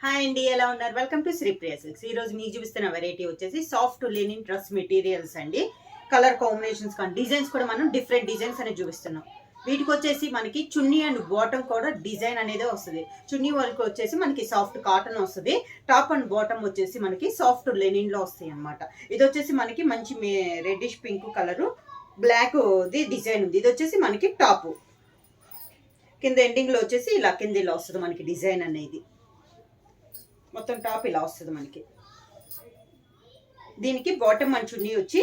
Hi అండి, ఎలా ఉన్నారు? Welcome to Sripriya silks. ఈ రోజు మీకు చూపిస్తున్న వెరైటీ వచ్చేసి సాఫ్ట్ లెనిన్ డ్రెస్ మెటీరియల్స్ అండి. కలర్ కాంబినేషన్స్ కానీ డిజైన్స్ కూడా మనం డిఫరెంట్ డిజైన్స్ అనేది చూపిస్తున్నాం. వీటికి వచ్చేసి మనకి చున్నీ అండ్ బాటమ్ కూడా డిజైన్ అనేది వస్తుంది. చున్నీ వరకు వచ్చేసి మనకి సాఫ్ట్ కాటన్ వస్తుంది. టాప్ అండ్ బాటమ్ వచ్చేసి మనకి సాఫ్ట్ లెనిన్ లో వస్తాయి అనమాట. ఇది వచ్చేసి మనకి మంచి reddish pink colour black design ఉంది. ఇది వచ్చేసి మనకి టాప్ కింద ఎండింగ్ లో వచ్చేసి ఇలా కింద ఇలా వస్తుంది మనకి డిజైన్ అనేది. మొత్తం టాప్ ఇలా వస్తుంది మనకి. దీనికి బాటమ్ అండ్ చున్నీ వచ్చి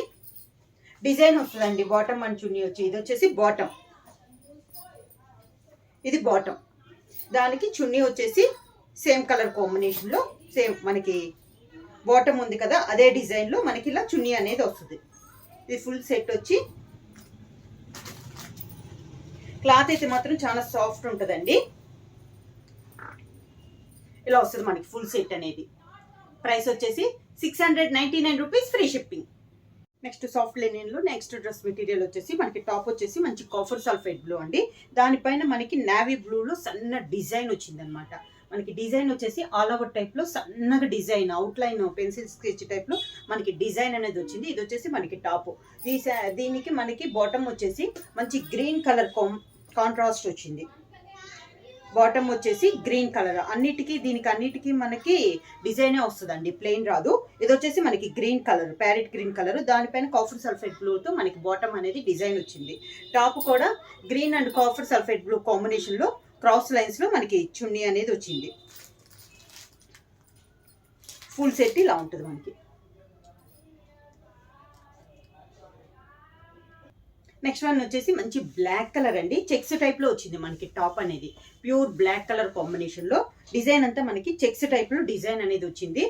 డిజైన్ వస్తుందండి. బాటమ్ అండ్ చున్నీ వచ్చి ఇది వచ్చేసి బాటమ్, ఇది బాటమ్. దానికి చున్నీ వచ్చేసి సేమ్ కలర్ కాంబినేషన్లో సేమ్ మనకి బాటమ్ ఉంది కదా అదే డిజైన్లో మనకి ఇలా చున్నీ అనేది వస్తుంది. ఇది ఫుల్ సెట్ వచ్చి క్లాత్ అయితే మాత్రం చాలా సాఫ్ట్ ఉంటుందండి. ఇలా వస్తుంది మనకి ఫుల్ సెట్ అనేది. ప్రైస్ వచ్చేసి 699 rupees, free shipping. Next soft లెనిన్లో నెక్స్ట్ డ్రెస్ మెటీరియల్ వచ్చేసి మనకి టాప్ వచ్చేసి మంచి కాఫర్ సల్ఫేట్ బ్లూ అండి. దానిపైన మనకి నావీ బ్లూలో సన్న డిజైన్ వచ్చిందనమాట. మనకి డిజైన్ వచ్చేసి ఆల్ ఓవర్ టైప్లో సన్నగా డిజైన్ అవుట్లైన్ పెన్సిల్ స్కెచ్ టైప్లో మనకి డిజైన్ అనేది వచ్చింది. ఇది వచ్చేసి మనకి టాప్. దీనికి మనకి బాటమ్ వచ్చేసి మంచి గ్రీన్ కలర్ కాంట్రాస్ట్ వచ్చింది. బాటమ్ వచ్చేసి గ్రీన్ కలర్. దీనికి అన్నిటికీ మనకి డిజైనే వస్తుందండి, ప్లెయిన్ రాదు. ఇది వచ్చేసి మనకి green colour, parrot green colour. దానిపైన కాఫర్ సల్ఫేట్ బ్లూతో మనకి బాటమ్ అనేది డిజైన్ వచ్చింది. టాప్ కూడా green and copper sulphate blue కాంబినేషన్లో క్రాస్ లైన్స్లో మనకి చున్నీ అనేది వచ్చింది. ఫుల్ సెట్ ఇలా ఉంటుంది మనకి. నెక్స్ట్ వన్ వచ్చేసి మంచి బ్లాక్ కలర్ అండి. చెక్స్ టైప్లో వచ్చింది మనకి టాప్ అనేది. ప్యూర్ బ్లాక్ కలర్ కాంబినేషన్లో డిజైన్ అంతా మనకి చెక్స్ టైప్లో డిజైన్ అనేది వచ్చింది.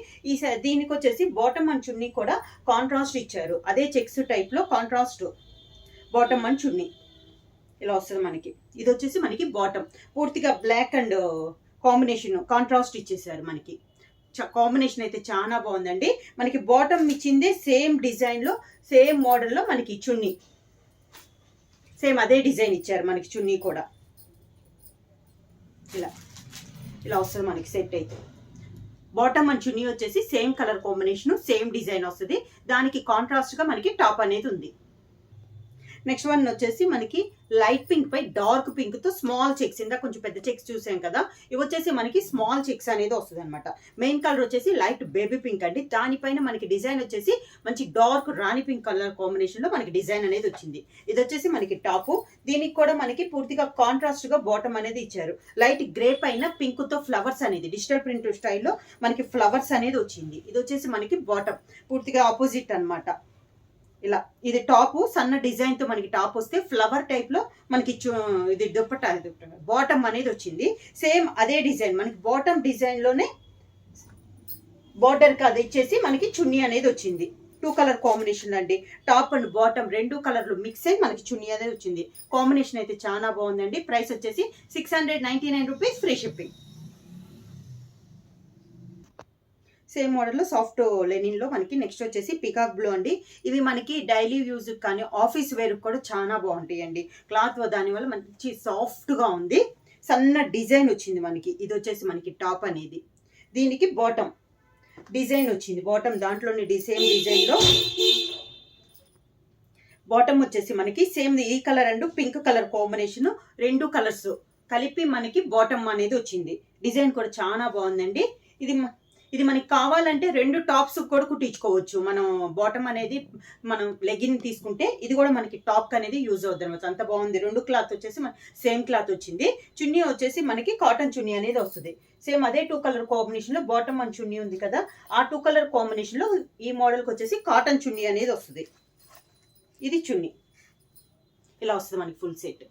దీనికి వచ్చేసి బాటమ్ అండ్ చున్నీ కూడా కాంట్రాస్ట్ ఇచ్చారు. అదే చెక్స్ టైప్లో కాంట్రాస్ట్ బాటమ్ అండ్ చున్నీ ఇలా వస్తుంది మనకి. ఇది వచ్చేసి మనకి బాటమ్ పూర్తిగా బ్లాక్ అండ్ కాంబినేషన్ కాంట్రాస్ట్ ఇచ్చేసారు మనకి. కాంబినేషన్ అయితే చాలా బాగుందండి. మనకి బాటమ్ ఇచ్చిందే సేమ్ డిజైన్లో సేమ్ మోడల్లో మనకి చున్నీ సేమ్ అదే డిజైన్ ఇచ్చారు మనకి. చున్నీ కూడా ఇలా ఇలా వస్తుంది మనకి సెట్ అయితే. బాటమ్ అండ్ చున్నీ వచ్చేసి same colour combination same design వస్తుంది. దానికి కాంట్రాస్ట్గా మనకి టాప్ అనేది ఉంది. నెక్స్ట్ వన్ వచ్చేసి మనకి లైట్ పింక్ పై డార్క్ పింక్ తో స్మాల్ చెక్స్, ఇందా కొంచెం పెద్ద చెక్స్ చూసాం కదా, ఇవి వచ్చేసి మనకి స్మాల్ చెక్స్ అనేది వస్తుంది అనమాట. మెయిన్ కలర్ వచ్చేసి లైట్ బేబీ పింక్ అండి. దానిపైన మనకి డిజైన్ వచ్చేసి మంచి డార్క్ రాణి పింక్ కలర్ కాంబినేషన్ లో మనకి డిజైన్ అనేది వచ్చింది. ఇది వచ్చేసి మనకి టాప్. దీనికి కూడా మనకి పూర్తిగా కాంట్రాస్ట్ గా బాటమ్ అనేది ఇచ్చారు. లైట్ గ్రే పైన పింక్ తో ఫ్లవర్స్ అనేది డిజిటల్ ప్రింట్ స్టైల్లో మనకి ఫ్లవర్స్ అనేది వచ్చింది. ఇది వచ్చేసి మనకి బాటమ్ పూర్తిగా ఆపోజిట్ అనమాట. ఇలా ఇది టాప్ సన్న డిజైన్ తో మనకి టాప్ వస్తే ఫ్లవర్ టైప్ లో మనకి ఇది దుప్పట్టా బాటమ్ అనేది వచ్చింది. సేమ్ అదే డిజైన్ మనకి బాటమ్ డిజైన్ లోనే బార్డర్ కి అది ఇచ్చేసి మనకి చున్నీ అనేది వచ్చింది. 2 కలర్ కాంబినేషన్ అండి. టాప్ అండ్ బాటమ్ 2 కలర్లు మిక్స్ అయ్యి మనకి చున్నీ అనేది వచ్చింది. కాంబినేషన్ అయితే చాలా బాగుందండి. ప్రైస్ వచ్చేసి 699 రూపీస్, ఫ్రీ షిప్పింగ్. సేమ్ మోడల్లో సాఫ్ట్ లెనిన్లో మనకి నెక్స్ట్ వచ్చేసి పికాక్ బ్లూ అండి. ఇవి మనకి డైలీ యూజ్ కానీ ఆఫీస్ వేర్ కూడా చాలా బాగుంటాయి అండి. క్లాత్ దానివల్ల మంచి సాఫ్ట్గా ఉంది. సన్న డిజైన్ వచ్చింది మనకి. ఇది వచ్చేసి మనకి టాప్ అనేది. దీనికి బాటమ్ డిజైన్ వచ్చింది. బాటమ్ దాంట్లోని సేమ్ డిజైన్లో బాటమ్ వచ్చేసి మనకి సేమ్ ఈ colour and pink colour combination 2 colours కలిపి మనకి బాటమ్ అనేది వచ్చింది. డిజైన్ కూడా చాలా బాగుందండి. ఇది మనకి కావాలంటే 2 టాప్స్ కూడా కుట్టించుకోవచ్చు. మనం బాటమ్ అనేది మనం లెగిన్ తీసుకుంటే ఇది కూడా మనకి టాప్ అనేది యూజ్ అవుతుంది అనమాట. అంత బాగుంది. 2 క్లాత్ వచ్చేసి సేమ్ క్లాత్ వచ్చింది. చున్నీ వచ్చేసి మనకి కాటన్ చున్నీ అనేది వస్తుంది. సేమ్ అదే 2 కలర్ కాంబినేషన్ లో బాటమ్ అండ్ చున్నీ ఉంది కదా, ఆ 2 కలర్ కాంబినేషన్ లో ఈ మోడల్కి వచ్చేసి కాటన్ చున్నీ అనేది వస్తుంది. ఇది చున్నీ ఇలా వస్తుంది మనకి ఫుల్ సెట్.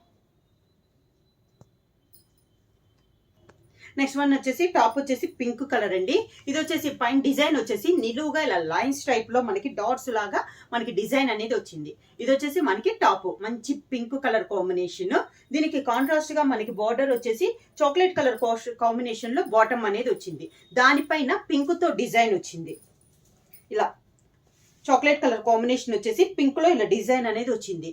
నెక్స్ట్ వన్ వచ్చేసి టాప్ వచ్చేసి పింక్ కలర్ అండి. ఇది వచ్చేసి పైన డిజైన్ వచ్చేసి నిలువుగా ఇలా లైన్స్ టైప్ లో మనకి డాట్స్ లాగా మనకి డిజైన్ అనేది వచ్చింది. ఇది వచ్చేసి మనకి టాప్ మంచి పింక్ కలర్ కాంబినేషన్. దీనికి కాంట్రాస్ట్ గా మనకి బార్డర్ వచ్చేసి చాక్లెట్ కలర్ కాంబినేషన్ లో బాటమ్ అనేది వచ్చింది. దానిపైన పింక్ తో డిజైన్ వచ్చింది. ఇలా చాక్లెట్ కలర్ కాంబినేషన్ వచ్చేసి పింక్ లో ఇలా డిజైన్ అనేది వచ్చింది.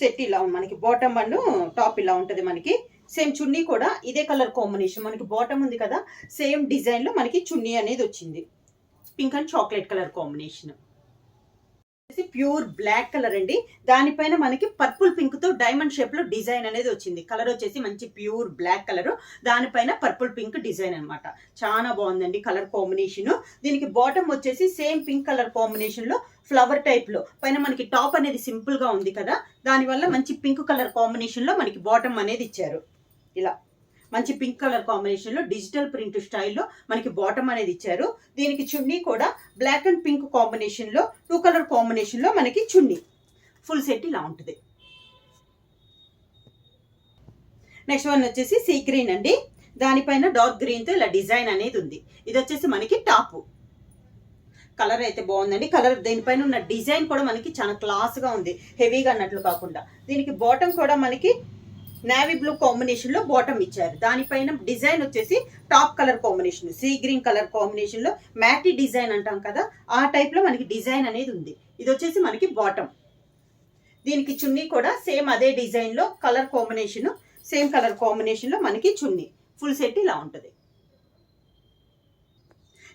సెట్ ఇలా మనకి బాటమ్ అండ్ టాప్ ఇలా ఉంటుంది మనకి. సేమ్ చున్నీ కూడా ఇదే కలర్ కాంబినేషన్, మనకి బాటమ్ ఉంది కదా సేమ్ డిజైన్లో మనకి చున్నీ అనేది వచ్చింది. Pink and chocolate colour combination. Pure black colour అండి, దానిపైన మనకి పర్పుల్ పింక్ తో డైమండ్ షేప్ లో డిజైన్ అనేది వచ్చింది. కలర్ వచ్చేసి మంచి ప్యూర్ బ్లాక్ కలర్, దానిపైన పర్పుల్ పింక్ డిజైన్ అనమాట. చాలా బాగుందండి కలర్ కాంబినేషన్. దీనికి బాటమ్ వచ్చేసి సేమ్ పింక్ కలర్ కాంబినేషన్ లో ఫ్లవర్ టైప్ లో, పైన మనకి టాప్ అనేది సింపుల్ గా ఉంది కదా, దానివల్ల మంచి పింక్ కలర్ కాంబినేషన్ లో మనకి బాటమ్ అనేది ఇచ్చారు. ఇలా మంచి పింక్ కలర్ కాంబినేషన్ లో డిజిటల్ ప్రింట్ స్టైల్లో మనకి బాటమ్ అనేది ఇచ్చారు. దీనికి చున్నీ కూడా బ్లాక్ అండ్ పింక్ కాంబినేషన్ లో 2 కలర్ కాంబినేషన్ లో మనకి చున్నీ. ఫుల్ సెట్ ఇలా ఉంటుంది. నెక్స్ట్ వన్ వచ్చేసి సీ గ్రీన్ అండి, దానిపైన డార్క్ గ్రీన్ తో ఇలా డిజైన్ అనేది ఉంది. ఇది వచ్చేసి మనకి టాప్. కలర్ అయితే బాగుందండి. కలర్ దీనిపైన ఉన్న డిజైన్ కూడా మనకి చాలా క్లాస్ గా ఉంది, హెవీగా అన్నట్లు కాకుండా. దీనికి బాటమ్ కూడా మనకి నేవీ బ్లూ కాంబినేషన్ లో బాటమ్ ఇచ్చారు. దానిపైన డిజైన్ వచ్చేసి top colour combination, sea green colour combination లో మ్యాటీ డిజైన్ అంటాం కదా, ఆ టైప్ లో మనకి డిజైన్ అనేది ఉంది. ఇది వచ్చేసి మనకి బాటమ్. దీనికి చున్నీ కూడా సేమ్ అదే డిజైన్ లో colour combination, same colour combination లో మనకి చున్నీ. ఫుల్ సెట్ ఇలా ఉంటుంది.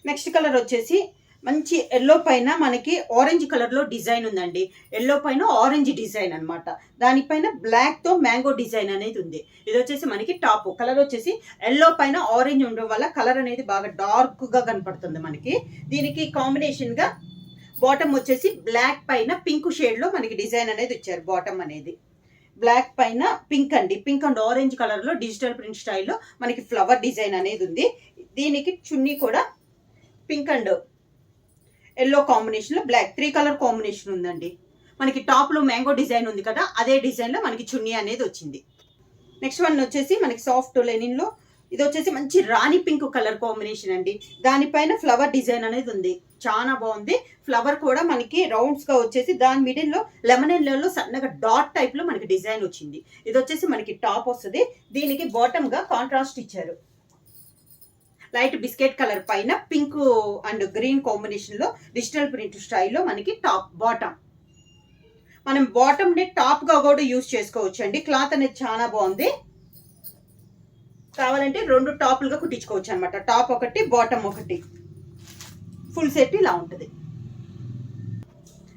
నెక్స్ట్ కలర్ వచ్చేసి మంచి ఎల్లో పైన మనకి ఆరెంజ్ కలర్ లో డిజైన్ ఉందండి. ఎల్లో పైన ఆరెంజ్ డిజైన్ అనమాట, దానిపైన బ్లాక్ తో మ్యాంగో డిజైన్ అనేది ఉంది. ఇది వచ్చేసి మనకి టాప్. కలర్ వచ్చేసి ఎల్లో పైన ఆరెంజ్ ఉండడం వల్ల కలర్ అనేది బాగా డార్క్ గా కనపడుతుంది మనకి. దీనికి కాంబినేషన్ గా బాటమ్ వచ్చేసి బ్లాక్ పైన పింక్ షేడ్ లో మనకి డిజైన్ అనేది ఇచ్చారు. బాటమ్ అనేది బ్లాక్ పైన పింక్ అండి, పింక్ అండ్ ఆరెంజ్ కలర్ లో డిజిటల్ ప్రింట్ స్టైల్లో మనకి ఫ్లవర్ డిజైన్ అనేది ఉంది. దీనికి చున్నీ కూడా పింక్ అండ్ ఎల్లో కాంబినేషన్ లో బ్లాక్ 3 కలర్ కాంబినేషన్ ఉందండి. మనకి టాప్ లో మ్యాంగో డిజైన్ ఉంది కదా, అదే డిజైన్ లో మనకి చున్నీ అనేది వచ్చింది. నెక్స్ట్ వన్ వచ్చేసి మనకి సాఫ్ట్ లెనిన్ లో, ఇది వచ్చేసి మంచి రాణి పింక్ కలర్ కాంబినేషన్ అండి. దానిపైన ఫ్లవర్ డిజైన్ అనేది ఉంది, చాలా బాగుంది. ఫ్లవర్ కూడా మనకి రౌండ్స్ గా వచ్చేసి దాని మిడిల్ లో లెమన్ ఎల్లో సన్నగా డాట్ టైప్ లో మనకి డిజైన్ వచ్చింది. ఇది వచ్చేసి మనకి టాప్ వస్తుంది. దీనికి బాటమ్ గా కాంట్రాస్ట్ ఇచ్చారు. లైట్ బిస్కెట్ కలర్ పైన పింక్ అండ్ గ్రీన్ కాంబినేషన్ లో డిజిటల్ ప్రింట్ స్టైల్లో మనకి టాప్ బాటమ్. మనం బాటమ్ ని టాప్ గా కూడా యూజ్ చేసుకోవచ్చు అండి. క్లాత్ అనేది చాలా బాగుంది. కావాలంటే 2 టాప్లుగా కుట్టించుకోవచ్చు అనమాట, టాప్ ఒకటి బాటమ్ ఒకటి. ఫుల్ సెట్ ఇలా ఉంటుంది.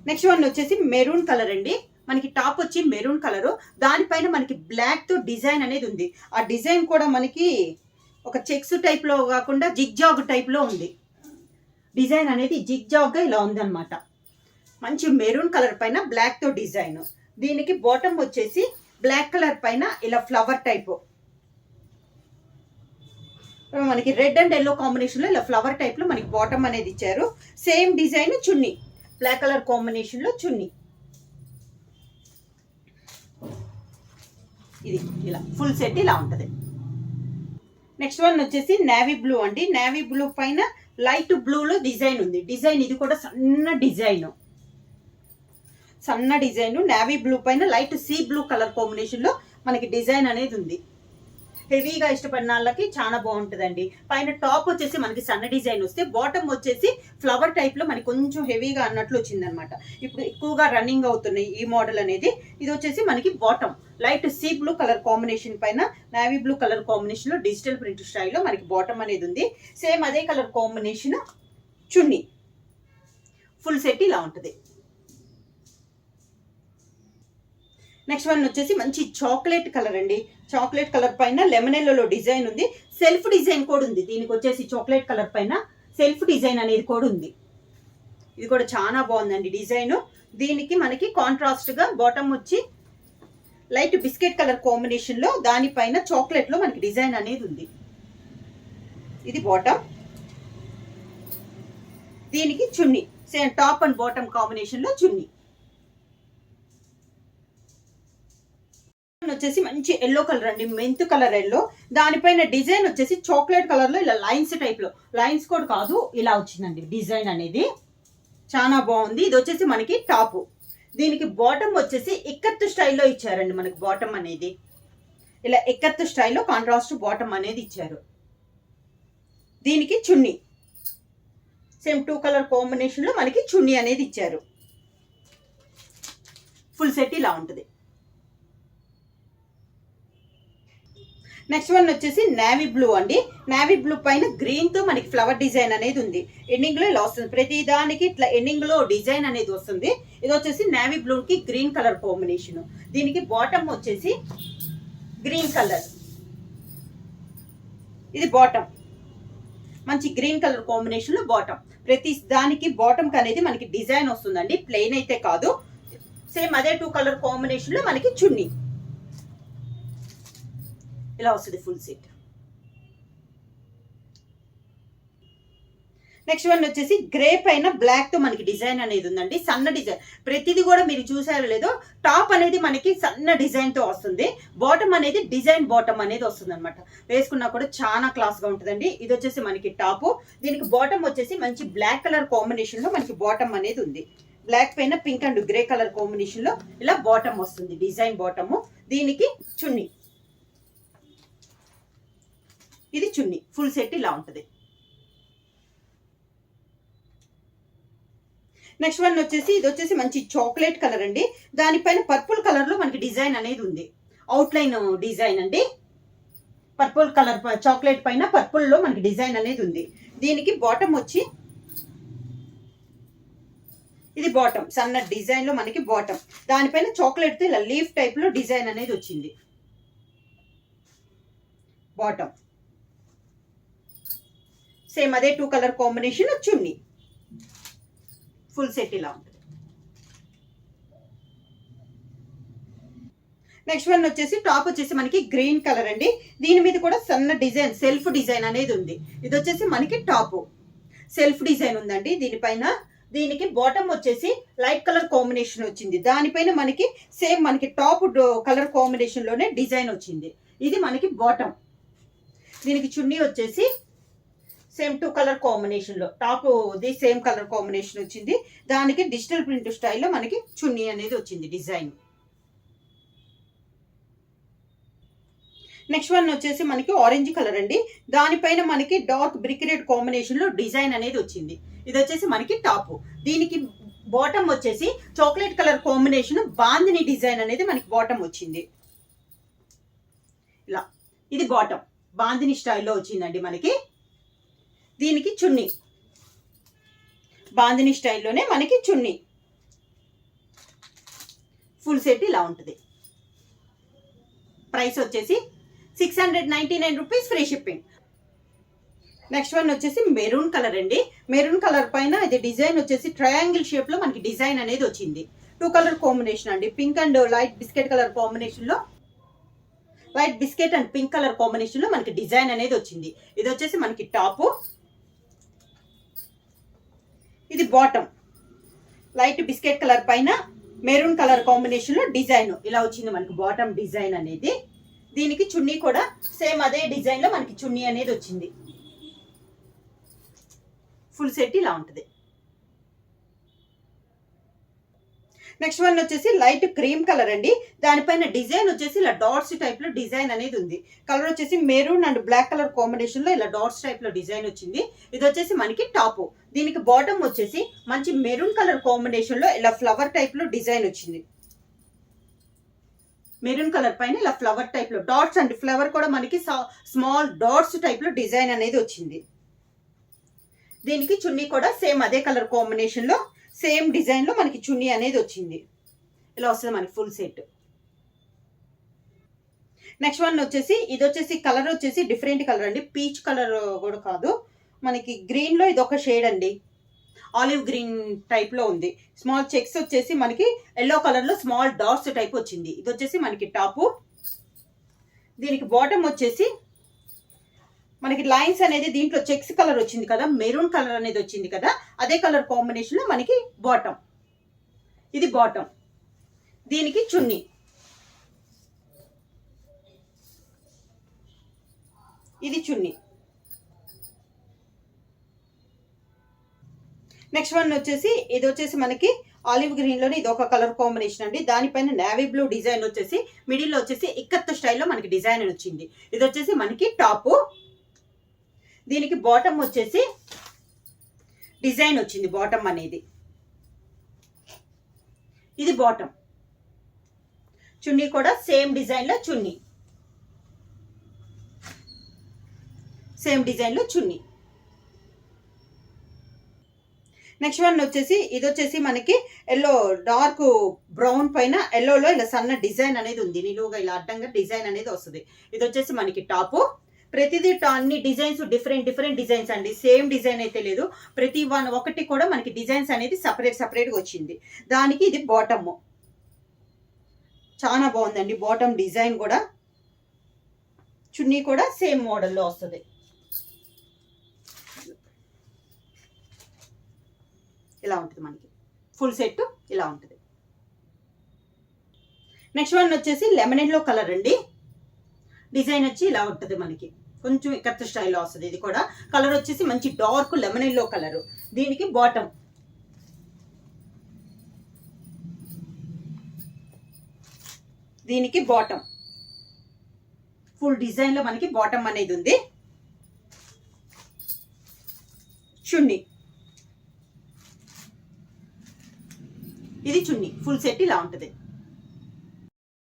నెక్స్ట్ వన్ వచ్చేసి మెరూన్ కలర్ అండి. మనకి టాప్ వచ్చి మెరూన్ కలర్, దానిపైన మనకి బ్లాక్ తో డిజైన్ అనేది ఉంది. ఆ డిజైన్ కూడా మనకి ఒక చెక్స్ టైప్ లో కాకుండా జిగ్జాగ్ టైప్ లో ఉంది. డిజైన్ అనేది జిగ్జాగ్ గా ఇలా ఉందన్నమాట. మంచి మెరూన్ కలర్ పైన బ్లాక్ తో డిజైన్. దీనికి బాటమ్ వచ్చేసి బ్లాక్ కలర్ పైన ఇలా ఫ్లవర్ టైప్, మనకి రెడ్ అండ్ ఎల్లో కాంబినేషన్ లో ఇలా ఫ్లవర్ టైప్ లో మనకి బాటమ్ అనేది ఇచ్చారు. సేమ్ డిజైన్ చున్నీ, బ్లాక్ కలర్ కాంబినేషన్ లో చున్నీ. ఇది ఇలా ఫుల్ సెట్ ఇలా ఉంటుంది. నెక్స్ట్ వన్ వచ్చేసి నేవీ బ్లూ అండి. నేవీ బ్లూ పైన లైట్ బ్లూ లో డిజైన్ ఉంది. డిజైన్ ఇది కూడా సన్న డిజైన్ నేవీ బ్లూ పైన light sea blue colour combination లో మనకి డిజైన్ అనేది ఉంది. హెవీగా ఇష్టపడిన వాళ్ళకి చాలా బాగుంటుందండి. పైన టాప్ వచ్చేసి మనకి సన్న డిజైన్ వస్తే, బాటమ్ వచ్చేసి ఫ్లవర్ టైప్ లో మనకి కొంచెం హెవీగా అన్నట్లు వచ్చింది అనమాట. ఇప్పుడు ఎక్కువగా రన్నింగ్ అవుతున్నాయి ఈ మోడల్ అనేది. ఇది వచ్చేసి మనకి bottom light sea blue colour combination పైన నేవీ బ్లూ కలర్ కాంబినేషన్ లో డిజిటల్ ప్రింట్ స్టైల్లో మనకి బాటమ్ అనేది ఉంది. సేమ్ అదే కలర్ కాంబినేషన్ చున్నీ. ఫుల్ సెట్ ఇలా ఉంటుంది. నెక్స్ట్ వన్ వచ్చేసి మంచి చాక్లెట్ కలర్ అండి. చాక్లెట్ కలర్ పైన లెమన్ ఎల్లో డిజైన్ ఉంది. సెల్ఫ్ డిజైన్ కూడా ఉంది. దీనికి వచ్చేసి చాక్లెట్ కలర్ పైన సెల్ఫ్ డిజైన్ అనేది కూడా ఉంది. ఇది కూడా చాలా బాగుందండి డిజైన్. దీనికి మనకి కాంట్రాస్ట్ గా బాటమ్ వచ్చి లైట్ బిస్కెట్ కలర్ కాంబినేషన్ లో, దానిపైన చాక్లెట్ లో మనకి డిజైన్ అనేది ఉంది. ఇది బాటమ్. దీనికి chunni same top and bottom combination లో చున్నీ. వచ్చేసి మంచి ఎల్లో కలర్ అండి, మెంత్ కలర్ ఎల్లో. దానిపైన డిజైన్ వచ్చేసి చాక్లెట్ కలర్ లో ఇలా లైన్స్ టైప్ లో, లైన్స్ కూడా కాదు ఇలా వచ్చిందండి డిజైన్ అనేది. చాలా బాగుంది. ఇది వచ్చేసి మనకి టాప్. దీనికి బాటమ్ వచ్చేసి ఇక్కత్ స్టైల్లో ఇచ్చారండి. మనకి బాటమ్ అనేది ఇలా ఇక్కత్ స్టైల్లో కాంట్రాస్ట్ బాటమ్ అనేది ఇచ్చారు. దీనికి చున్నీ సేమ్ 2 కలర్ కాంబినేషన్ లో మనకి చున్నీ అనేది ఇచ్చారు. ఫుల్ సెట్ ఇలా ఉంటుంది. నెక్స్ట్ వన్ వచ్చేసి నేవీ బ్లూ అండి. నేవీ బ్లూ పైన గ్రీన్ తో మనకి ఫ్లవర్ డిజైన్ అనేది ఉంది. ఎండింగ్ లో ఇలా వస్తుంది, ప్రతి దానికి ఇట్లా ఎండింగ్ లో డిజైన్ అనేది వస్తుంది. ఇది వచ్చేసి నేవీ బ్లూ కి గ్రీన్ కలర్ కాంబినేషన్. దీనికి బాటమ్ వచ్చేసి గ్రీన్ కలర్, ఇది బాటమ్ మంచి గ్రీన్ కలర్ కాంబినేషన్ లో బాటమ్. ప్రతి దానికి బాటమ్ అనేది మనకి డిజైన్ వస్తుందండి, ప్లెయిన్ అయితే కాదు. సేమ్ అదే 2 కలర్ కాంబినేషన్ లో మనకి చున్నీ ఇలా వస్తుంది ఫుల్ సెట్. నెక్స్ట్ వన్ వచ్చేసి గ్రే పైన బ్లాక్ తో మనకి డిజైన్ అనేది ఉందండి, సన్న డిజైన్. ప్రతిదీ కూడా మీరు చూసారో లేదో, టాప్ అనేది మనకి సన్న డిజైన్ తో వస్తుంది, బాటమ్ అనేది డిజైన్ బాటమ్ అనేది వస్తుంది అనమాట. వేసుకున్నా కూడా చాలా క్లాస్ గా ఉంటుందండి. ఇది వచ్చేసి మనకి టాప్, దీనికి బాటమ్ వచ్చేసి మంచి బ్లాక్ కలర్ కాంబినేషన్ లో మనకి బాటమ్ అనేది ఉంది. బ్లాక్ పైన pink and grey colour combination లో ఇలా బాటమ్ వస్తుంది, డిజైన్ బాటమ్. దీనికి చున్నీ, ఇది చున్నీ ఫుల్ సెట్ ఇలా ఉంటుంది. నెక్స్ట్ వన్ వచ్చేసి ఇది వచ్చేసి మంచి చాక్లెట్ కలర్ అండి. దానిపైన పర్పుల్ కలర్ లో మనకి డిజైన్ అనేది ఉంది, అవుట్ లైన్ డిజైన్ అండి. పర్పుల్ కలర్ చాక్లెట్ పైన పర్పుల్ లో మనకి డిజైన్ అనేది ఉంది. దీనికి బాటమ్ వచ్చి ఇది బాటమ్, సన్న డిజైన్ లో మనకి బాటమ్. దానిపైన చాక్లెట్ తో ఇలా లీఫ్ టైప్ లో డిజైన్ అనేది వచ్చింది బాటమ్. సేమ్ అదే 2 కలర్ కాంబినేషన్ చున్నీ ఫుల్ సెట్ ఇలా ఉంటుంది. నెక్స్ట్ వన్ వచ్చేసి టాప్ వచ్చేసి మనకి గ్రీన్ కలర్ అండి. దీని మీద కూడా సన్న డిజైన్, సెల్ఫ్ డిజైన్ అనేది ఉంది. ఇది వచ్చేసి మనకి టాప్ సెల్ఫ్ డిజైన్ ఉందండి దీనిపైన. దీనికి బాటమ్ వచ్చేసి లైట్ కలర్ కాంబినేషన్ వచ్చింది. దానిపైన మనకి సేమ్ మనకి టాప్ కలర్ కాంబినేషన్ లోనే డిజైన్ వచ్చింది. ఇది మనకి బాటమ్. దీనికి చున్నీ వచ్చేసి సేమ్ 2 కలర్ కాంబినేషన్ లో, top the same colour combination వచ్చింది. దానికి డిజిటల్ ప్రింట్ స్టైల్లో మనకి చున్నీ అనేది వచ్చింది డిజైన్. నెక్స్ట్ వన్ వచ్చేసి మనకి ఆరెంజ్ కలర్ అండి. దానిపైన మనకి డార్క్ బ్రిక్ రెడ్ కాంబినేషన్ లో డిజైన్ అనేది వచ్చింది. ఇది వచ్చేసి మనకి టాప్. దీనికి బాటమ్ వచ్చేసి chocolate colour combination bandhani design అనేది మనకి బాటమ్ వచ్చింది ఇలా. ఇది బాటమ్ బాందిని స్టైల్లో వచ్చిందండి మనకి. దీనికి చున్నీ బాందిని స్టైల్లోనే మనకి చున్నీ ఫుల్ సెట్ ఇలా ఉంటుంది. ప్రైస్ వచ్చేసి 699 rupees, free shipping. Next one వచ్చేసి మెరూన్ కలర్ అండి. మెరూన్ కలర్ పైన ఇది డిజైన్ వచ్చేసి ట్రయాంగిల్ షేప్ లో మనకి డిజైన్ అనేది వచ్చింది. 2 కలర్ కాంబినేషన్ అండి, pink and light biscuit colour combination లో, light biscuit and pink colour combination లో మనకి డిజైన్ అనేది వచ్చింది. ఇది వచ్చేసి మనకి టాప్, ఇది బాటమ్. లైట్ బిస్కెట్ కలర్ పైన మెరూన్ కలర్ కాంబినేషన్ లో డిజైన్ ఇలా వచ్చింది మనకి బాటమ్ డిజైన్ అనేది. దీనికి చున్నీ కూడా సేమ్ అదే డిజైన్ లో మనకి చున్నీ అనేది వచ్చింది. ఫుల్ సెట్ ఇలా ఉంటుంది. నెక్స్ట్ వన్ వచ్చేసి లైట్ క్రీమ్ కలర్ అండి. దానిపైన డిజైన్ వచ్చేసి ఇలా డాట్స్ టైప్ లో డిజైన్ అనేది ఉంది. కలర్ వచ్చేసి maroon and black colour combination లో ఇలా డాట్స్ టైప్ లో డిజైన్ వచ్చింది. ఇది వచ్చేసి మనకి టాప్. దీనికి బాటమ్ వచ్చేసి మంచి మెరూన్ కలర్ కాంబినేషన్ లో ఇలా ఫ్లవర్ టైప్ లో డిజైన్ వచ్చింది. మెరూన్ కలర్ పైన ఇలా ఫ్లవర్ టైప్ లో డాట్స్ అండ్ ఫ్లవర్ కూడా మనకి స్మాల్ డాట్స్ టైప్ లో డిజైన్ అనేది వచ్చింది. దీనికి చున్నీ కూడా సేమ్ అదే కలర్ కాంబినేషన్ లో సేమ్ డిజైన్ లో మనకి చున్నీ అనేది వచ్చింది. ఇలా వస్తుంది మనకి ఫుల్ సెట్. నెక్స్ట్ వన్ వచ్చేసి ఇది వచ్చేసి కలర్ వచ్చేసి డిఫరెంట్ కలర్ అండి, పీచ్ కలర్ కూడా కాదు, మనకి గ్రీన్ లో ఇది ఒక షేడ్ అండి, ఆలివ్ గ్రీన్ టైప్ లో ఉంది. స్మాల్ చెక్స్ వచ్చేసి మనకి ఎల్లో కలర్ లో స్మాల్ డాట్స్ టైప్ వచ్చింది. ఇది వచ్చేసి మనకి టాప్. దీనికి బాటమ్ వచ్చేసి మనకి లైన్స్ అనేది దీంట్లో చెక్స్ కలర్ వచ్చింది కదా, మెరూన్ కలర్ అనేది వచ్చింది కదా, అదే కలర్ కాంబినేషన్ లో మనకి బాటమ్. ఇది బాటమ్. దీనికి చున్నీ, ఇది చున్నీ. నెక్స్ట్ వన్ వచ్చేసి ఇది వచ్చేసి మనకి ఆలివ్ గ్రీన్ లోనే ఇది ఒక కలర్ కాంబినేషన్ అండి. దానిపైన నేవీ బ్లూ డిజైన్ వచ్చేసి మిడిల్ లో వచ్చేసి ఇక్కత్ స్టైల్లో మనకి డిజైన్ వచ్చింది. ఇది వచ్చేసి మనకి టాప్. దీనికి బాటమ్ వచ్చేసి డిజైన్ వచ్చింది బాటమ్ అనేది. ఇది బాటమ్. చున్నీ కూడా సేమ్ డిజైన్ లో చున్నీ. సేమ్ డిజైన్లో చున్నీ. నెక్స్ట్ వన్ వచ్చేసి ఇది వచ్చేసి మనకి ఎల్లో డార్క్ బ్రౌన్ పైన ఎల్లోలో ఇలా సన్న డిజైన్ అనేది ఉంది, నిలువుగా ఇలా అడ్డంగా డిజైన్ అనేది వస్తుంది. ఇది వచ్చేసి మనకి టాపు. ప్రతిదీ అన్ని డిజైన్స్ డిఫరెంట్ డిజైన్స్ అండి, సేమ్ డిజైన్ అయితే లేదు. ప్రతి ఒకటి కూడా మనకి డిజైన్స్ అనేది సపరేట్గా వచ్చింది. దానికి ఇది బాటమ్, చాలా బాగుందండి బాటమ్ డిజైన్ కూడా. చున్నీ కూడా సేమ్ మోడల్లో వస్తుంది. ఇలా ఉంటుంది మనకి ఫుల్ సెట్ ఇలా ఉంటుంది. నెక్స్ట్ వన్ వచ్చేసి లెమన్ ఎల్లో కలర్ అండి. డిజైన్ వచ్చి ఇలా ఉంటుంది మనకి, కొంచెం ఇక్కత్త స్టైల్లో వస్తుంది. ఇది కూడా కలర్ వచ్చేసి మంచి డార్క్ లెమన్ ఎల్లో కలర్. దీనికి బాటమ్, దీనికి బాటమ్ ఫుల్ డిజైన్ లో మనకి బాటమ్ అనేది ఉంది. చున్నీ, ఇది చున్నీ ఫుల్ సెట్ ఇలా ఉంటుంది.